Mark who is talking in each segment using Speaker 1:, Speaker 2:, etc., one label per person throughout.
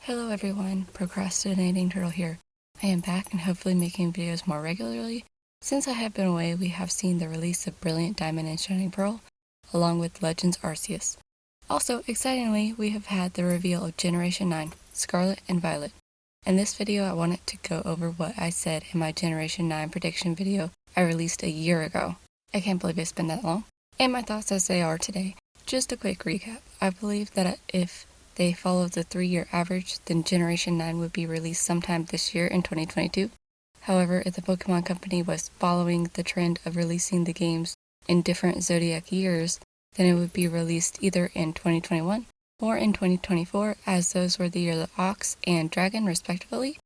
Speaker 1: Hello everyone, Procrastinating Turtle here. I am back and hopefully making videos more regularly. Since I have been away, we have seen the release of Brilliant Diamond and Shining Pearl, along with Legends Arceus. Also, excitingly, we have had the reveal of Generation 9, Scarlet and Violet. In this video, I wanted to go over what I said in my Generation 9 prediction video I released a year ago. I can't believe it's been that long. And my thoughts as they are today. Just a quick recap. I believe that if they followed the 3-year average, then Generation 9 would be released sometime this year in 2022. However, if the Pokemon Company was following the trend of releasing the games in different zodiac years, then it would be released either in 2021 or in 2024, as those were the year of the Ox and Dragon respectively,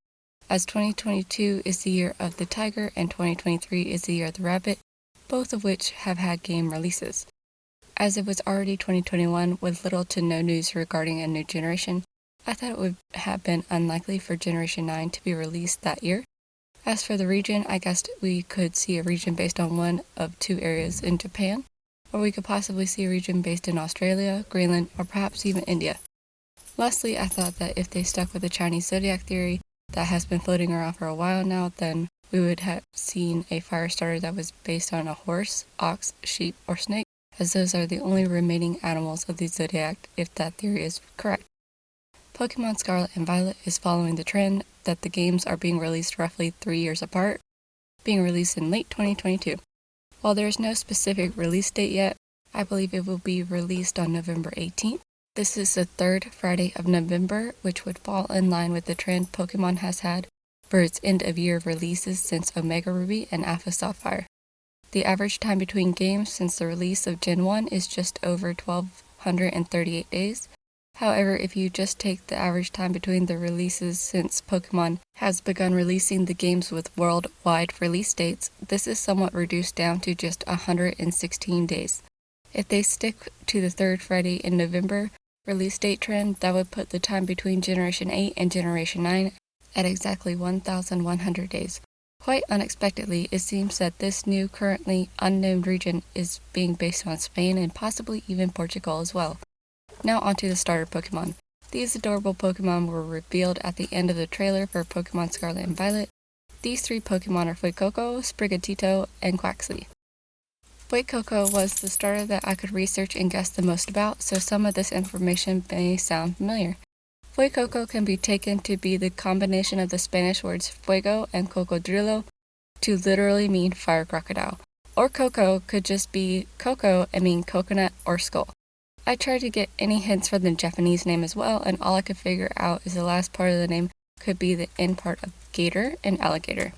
Speaker 1: as 2022 is the year of the Tiger and 2023 is the year of the Rabbit, both of which have had game releases. As it was already 2021 with little to no news regarding a new generation, I thought it would have been unlikely for Generation 9 to be released that year. As for the region, I guessed we could see a region based on one of two areas in Japan, or we could possibly see a region based in Australia, Greenland, or perhaps even India. Lastly, I thought that if they stuck with the Chinese zodiac theory that has been floating around for a while now, then we would have seen a fire starter that was based on a horse, ox, sheep, or snake, as those are the only remaining animals of the zodiac if that theory is correct. Pokemon Scarlet and Violet is following the trend that the games are being released roughly 3 years apart, being released in late 2022. While there is no specific release date yet, I believe it will be released on November 18th. This is the third Friday of November, which would fall in line with the trend Pokemon has had for its end-of-year releases since Omega Ruby and Alpha Sapphire. The average time between games since the release of Gen 1 is just over 1,238 days. However, if you just take the average time between the releases since Pokemon has begun releasing the games with worldwide release dates, this is somewhat reduced down to just 116 days. If they stick to the third Friday in November release date trend, that would put the time between Generation 8 and Generation 9 at exactly 1,100 days. Quite unexpectedly, it seems that this new, currently unnamed region is being based on Spain and possibly even Portugal as well. Now onto the starter Pokemon. These adorable Pokemon were revealed at the end of the trailer for Pokemon Scarlet and Violet. These 3 Pokemon are Fuecoco, Sprigatito, and Quaxly. Fuecoco was the starter that I could research and guess the most about, so some of this information may sound familiar. Fuecoco can be taken to be the combination of the Spanish words fuego and cocodrilo to literally mean fire crocodile. Or Coco could just be coco and mean coconut or skull. I tried to get any hints for the Japanese name as well, and all I could figure out is the last part of the name could be the end part of gator and alligator.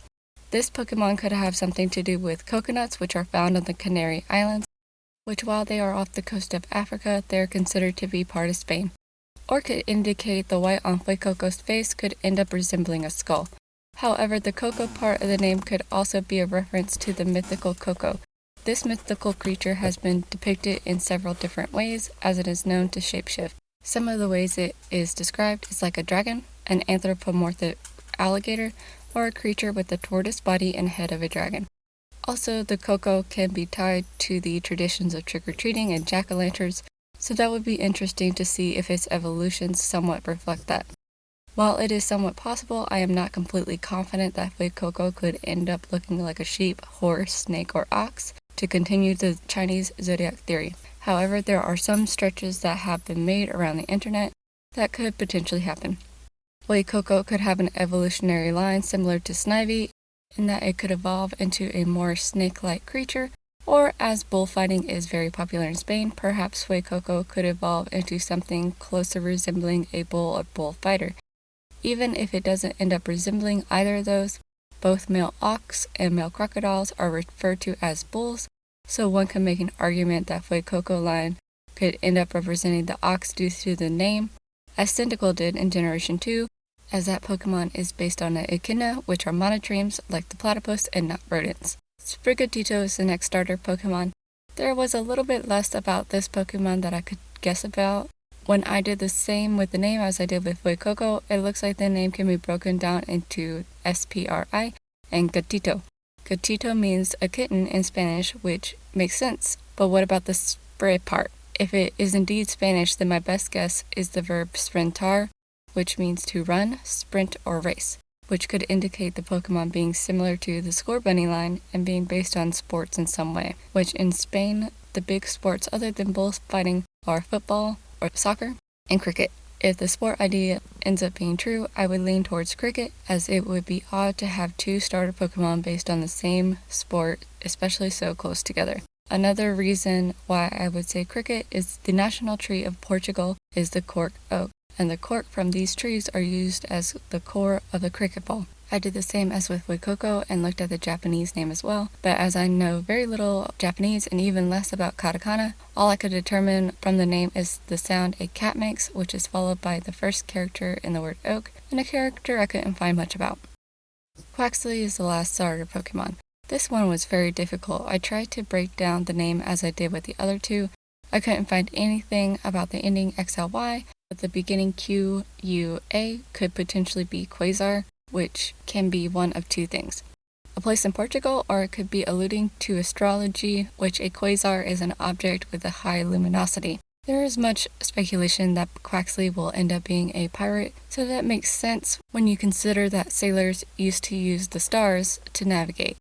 Speaker 1: This Pokemon could have something to do with coconuts, which are found on the Canary Islands, which while they are off the coast of Africa, they are considered to be part of Spain. Or could indicate the white on Fuecoco's face could end up resembling a skull. However, the Coco part of the name could also be a reference to the mythical Coco. This mythical creature has been depicted in several different ways, as it is known to shapeshift. Some of the ways it is described is like a dragon, an anthropomorphic alligator, or a creature with a tortoise body and head of a dragon. Also, the Coco can be tied to the traditions of trick-or-treating and jack-o'-lanterns, so that would be interesting to see if its evolutions somewhat reflect that. While it is somewhat possible, I am not completely confident that Fuecoco could end up looking like a sheep, horse, snake, or ox to continue the Chinese zodiac theory. However, there are some stretches that have been made around the internet that could potentially happen. Fuecoco could have an evolutionary line similar to Snivy in that it could evolve into a more snake-like creature, or as bullfighting is very popular in Spain, perhaps Fuecoco could evolve into something closer resembling a bull or bullfighter. Even if it doesn't end up resembling either of those, both male ox and male crocodiles are referred to as bulls, so one can make an argument that Fuecoco line could end up representing the ox due to the name, as Cyndaquil did in Generation 2, as that Pokemon is based on an echidna, which are monotremes like the platypus and not rodents. Sprigatito is the next starter Pokemon. There was a little bit less about this Pokemon that I could guess about. When I did the same with the name as I did with Fuecoco, it looks like the name can be broken down into SPRI and Gatito. Gatito means a kitten in Spanish, which makes sense, but what about the spray part? If it is indeed Spanish, then my best guess is the verb sprintar, which means to run, sprint, or race, which could indicate the Pokemon being similar to the Score Bunny line and being based on sports in some way, which in Spain, the big sports other than bullfighting are football or soccer and cricket. If the sport idea ends up being true, I would lean towards cricket, as it would be odd to have two starter Pokemon based on the same sport, especially so close together. Another reason why I would say cricket is the national tree of Portugal is the cork oak, and the cork from these trees are used as the core of the cricket ball. I did the same as with Fuecoco and looked at the Japanese name as well, but as I know very little Japanese and even less about katakana, all I could determine from the name is the sound a cat makes, which is followed by the first character in the word oak, and a character I couldn't find much about. Quaxly is the last starter Pokemon. This one was very difficult. I tried to break down the name as I did with the other two. I couldn't find anything about the ending XLY, but the beginning QUA could potentially be Quasar, which can be one of two things: a place in Portugal, or it could be alluding to astrology, which a quasar is an object with a high luminosity. There is much speculation that Quaxly will end up being a pirate, so that makes sense when you consider that sailors used to use the stars to navigate.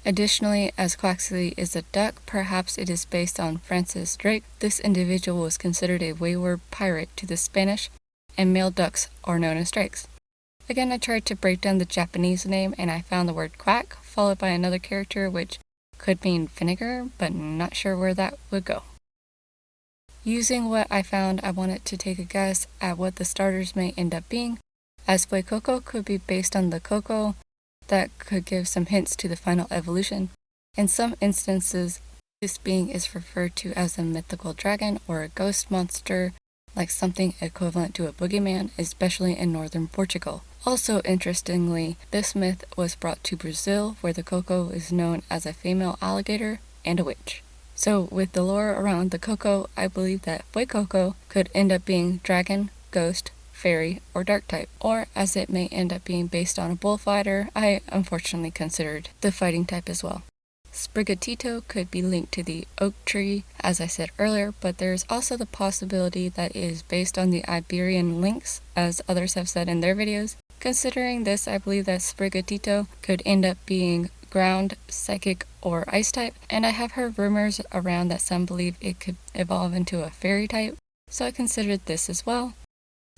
Speaker 1: Additionally, as Quaxly is a duck, perhaps it is based on Francis Drake. This individual was considered a wayward pirate to the Spanish, and male ducks are known as drakes. Again, I tried to break down the Japanese name and I found the word quack, followed by another character which could mean vinegar, but not sure where that would go. Using what I found, I wanted to take a guess at what the starters may end up being, as Fuecoco could be based on the cocoa. That could give some hints to the final evolution. In some instances, this being is referred to as a mythical dragon or a ghost monster, like something equivalent to a boogeyman, especially in northern Portugal. Also interestingly, this myth was brought to Brazil, where the cocoa is known as a female alligator and a witch. So with the lore around the cocoa, I believe that Fuecoco could end up being dragon, ghost, fairy, or dark type, or as it may end up being based on a bullfighter, I unfortunately considered the fighting type as well. Sprigatito could be linked to the oak tree, as I said earlier, but there's also the possibility that it is based on the Iberian lynx, as others have said in their videos. Considering this, I believe that Sprigatito could end up being ground, psychic, or ice type, and I have heard rumors around that some believe it could evolve into a fairy type, so I considered this as well.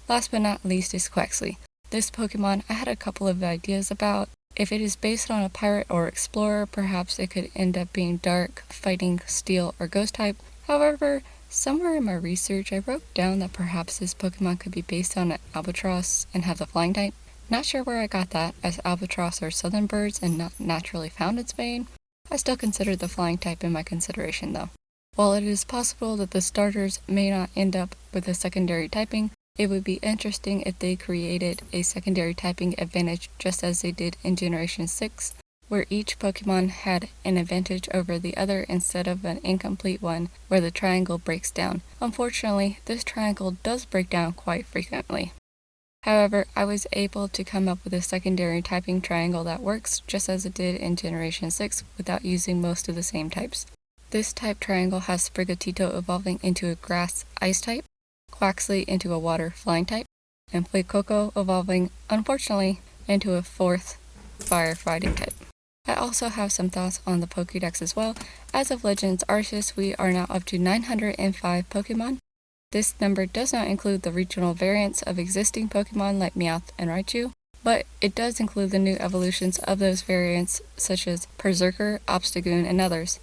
Speaker 1: Last but not least is Quaxly. This Pokemon I had a couple of ideas about. If it is based on a pirate or explorer, perhaps it could end up being dark, fighting, steel, or ghost type. However, somewhere in my research I wrote down that perhaps this Pokemon could be based on an albatross and have the flying type. Not sure where I got that, as albatross are southern birds and not naturally found in Spain. I still considered the flying type in my consideration though. While it is possible that the starters may not end up with a secondary typing, it would be interesting if they created a secondary typing advantage just as they did in Generation 6, where each Pokemon had an advantage over the other instead of an incomplete one where the triangle breaks down. Unfortunately, this triangle does break down quite frequently. However, I was able to come up with a secondary typing triangle that works just as it did in Generation 6 without using most of the same types. This type triangle has Sprigatito evolving into a grass ice type, Quaxly into a water flying type, and Fuecoco evolving, unfortunately, into a fourth fire fighting type. I also have some thoughts on the Pokedex as well. As of Legends Arceus, we are now up to 905 Pokemon. This number does not include the regional variants of existing Pokemon like Meowth and Raichu, but it does include the new evolutions of those variants such as Berserker, Obstagoon, and others.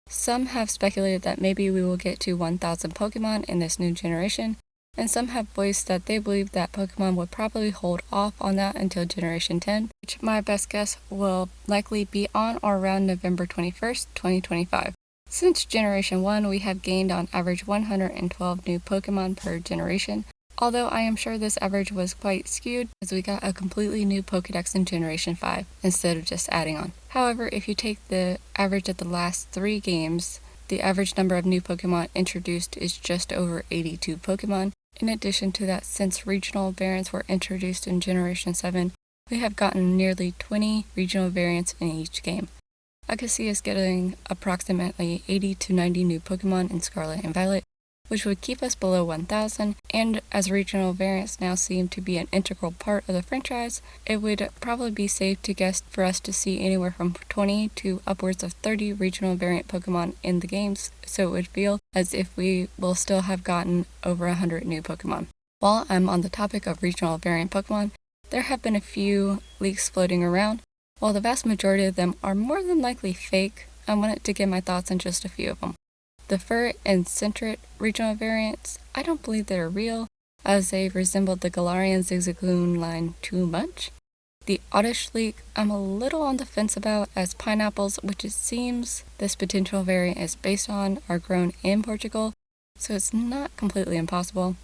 Speaker 1: Some have speculated that maybe we will get to 1,000 Pokemon in this new generation, and some have voiced that they believe that Pokemon would probably hold off on that until Generation 10, which my best guess will likely be on or around November 21st, 2025. Since Generation 1, we have gained on average 112 new Pokemon per generation, although I am sure this average was quite skewed as we got a completely new Pokedex in Generation 5 instead of just adding on. However, if you take the average of the last 3 games, the average number of new Pokemon introduced is just over 82 Pokemon. In addition to that, since regional variants were introduced in Generation 7, we have gotten nearly 20 regional variants in each game. I could see us getting approximately 80 to 90 new Pokemon in Scarlet and Violet, which would keep us below 1,000, and as regional variants now seem to be an integral part of the franchise, it would probably be safe to guess for us to see anywhere from 20 to upwards of 30 regional variant Pokemon in the games, so it would feel as if we will still have gotten over 100 new Pokemon. While I'm on the topic of regional variant Pokemon, there have been a few leaks floating around. While the vast majority of them are more than likely fake, I wanted to give my thoughts on just a few of them. The Fur and Centret regional variants, I don't believe they're real, as they resembled the Galarian Zigzagoon line too much. The Oddish leak, I'm a little on the fence about, as pineapples, which it seems this potential variant is based on, are grown in Portugal, so it's not completely impossible.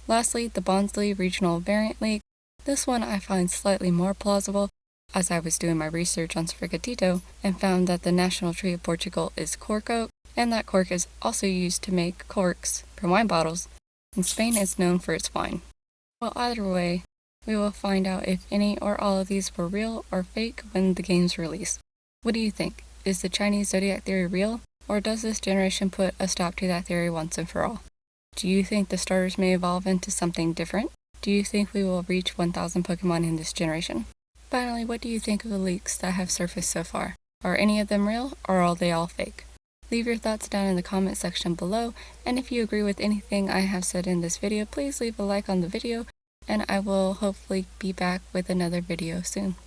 Speaker 1: Lastly, the Bonsly regional variant leak. This one I find slightly more plausible, as I was doing my research on Sprigatito and found that the national tree of Portugal is cork oak, and that cork is also used to make corks for wine bottles, and Spain is known for its wine. Well, either way, we will find out if any or all of these were real or fake when the game's release. What do you think? Is the Chinese zodiac theory real, or does this generation put a stop to that theory once and for all? Do you think the starters may evolve into something different? Do you think we will reach 1,000 Pokemon in this generation? Finally, what do you think of the leaks that have surfaced so far? Are any of them real, or are they all fake? Leave your thoughts down in the comment section below, and if you agree with anything I have said in this video, please leave a like on the video, and I will hopefully be back with another video soon.